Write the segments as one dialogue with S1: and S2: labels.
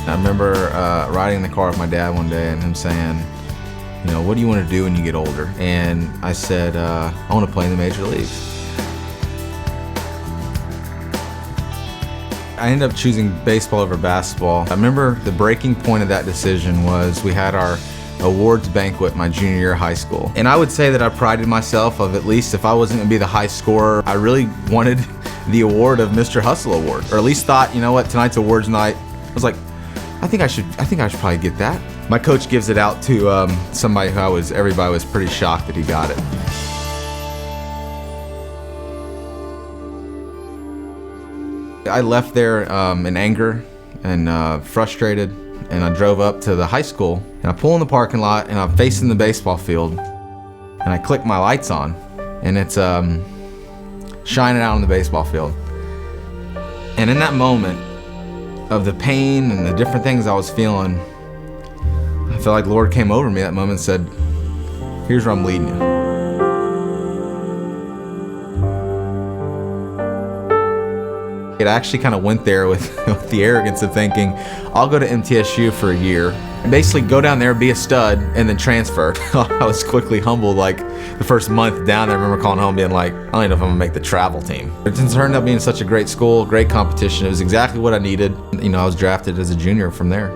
S1: I remember riding in the car with my dad one day and him saying, what do you want to do when you get older? And I said, I want to play in the major leagues. I ended up choosing baseball over basketball. I remember the breaking point of that decision was we had our awards banquet my junior year of high school. And I would say that I prided myself of, at least if I wasn't gonna be the high scorer, I really wanted the award of Mr. Hustle Award, or at least thought, tonight's awards night. I was like, I think I should probably get that. My coach gives it out to somebody who everybody was pretty shocked that he got it. I left there in anger and frustrated, and I drove up to the high school, and I pull in the parking lot, and I'm facing the baseball field, and I click my lights on, and it's shining out on the baseball field. And in that moment of the pain and the different things I was feeling, I felt like the Lord came over me that moment and said, here's where I'm leading you. I actually kind of went there with the arrogance of thinking, I'll go to MTSU for a year and basically go down there, be a stud, and then transfer. I was quickly humbled, like the first month down there. I remember calling home being like, I don't even know if I'm gonna make the travel team. It turned out being such a great school, great competition. It was exactly what I needed. I was drafted as a junior from there.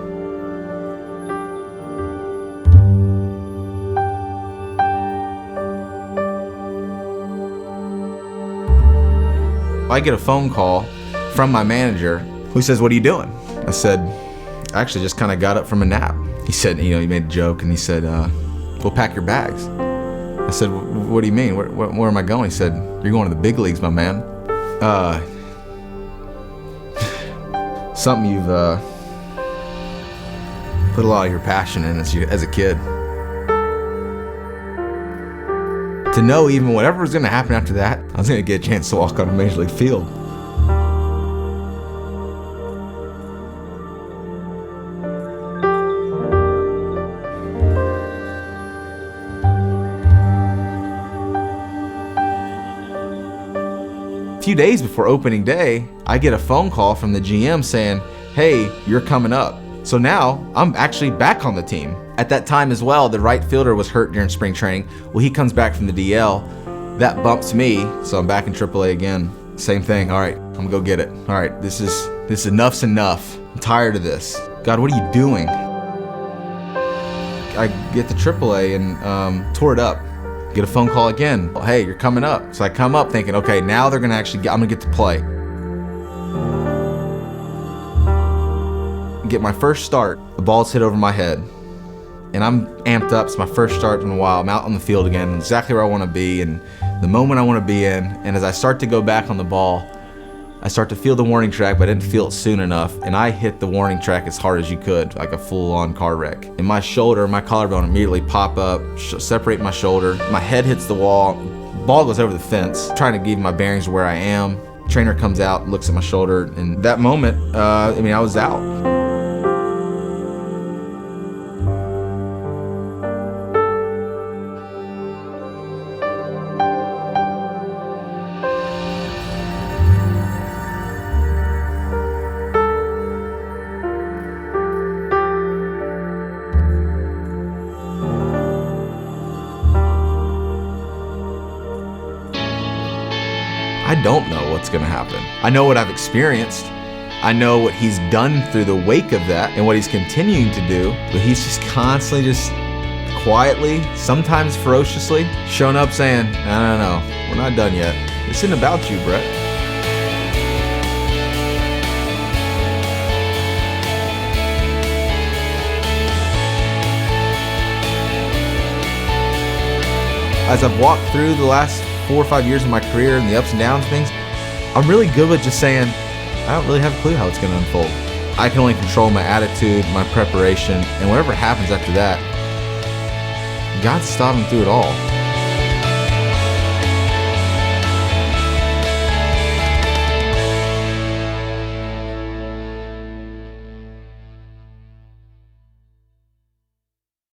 S1: I get a phone call from my manager who says, what are you doing? I said, I actually just kind of got up from a nap. He said, he made a joke and he said, well, pack your bags. I said, what do you mean? Where am I going? He said, you're going to the big leagues, my man. Something you've put a lot of your passion in as a kid. To know even whatever was going to happen after that, I was going to get a chance to walk on a major league field. A few days before opening day, I get a phone call from the GM saying, hey, you're coming up. So now I'm actually back on the team. At that time as well, the right fielder was hurt during spring training. Well, he comes back from the DL. That bumps me, so I'm back in AAA again. Same thing. All right, I'm gonna go get it. All right, this is enough's enough. I'm tired of this. God, what are you doing? I get to AAA and tore it up. Get a phone call again. Hey, you're coming up. So I come up thinking, okay, now they're gonna I'm gonna get to play. Get my first start. The ball's hit over my head. And I'm amped up. It's my first start in a while. I'm out on the field again, exactly where I want to be and the moment I want to be in. And as I start to go back on the ball, I start to feel the warning track, but I didn't feel it soon enough. And I hit the warning track as hard as you could, like a full-on car wreck. And my shoulder, my collarbone immediately pop up, separate my shoulder. My head hits the wall. Ball goes over the fence. Trying to give my bearings where I am. Trainer comes out, looks at my shoulder. And that moment, I was out. I don't know what's gonna happen. I know what I've experienced. I know what he's done through the wake of that and what he's continuing to do, but he's just constantly just quietly, sometimes ferociously, showing up saying, no, we're not done yet. This isn't about you, Brett. As I've walked through the last 4 or 5 years of my career and the ups and downs of things, I'm really good with just saying, I don't really have a clue how it's going to unfold. I can only control my attitude, my preparation, and whatever happens after that, God's stopping through it all.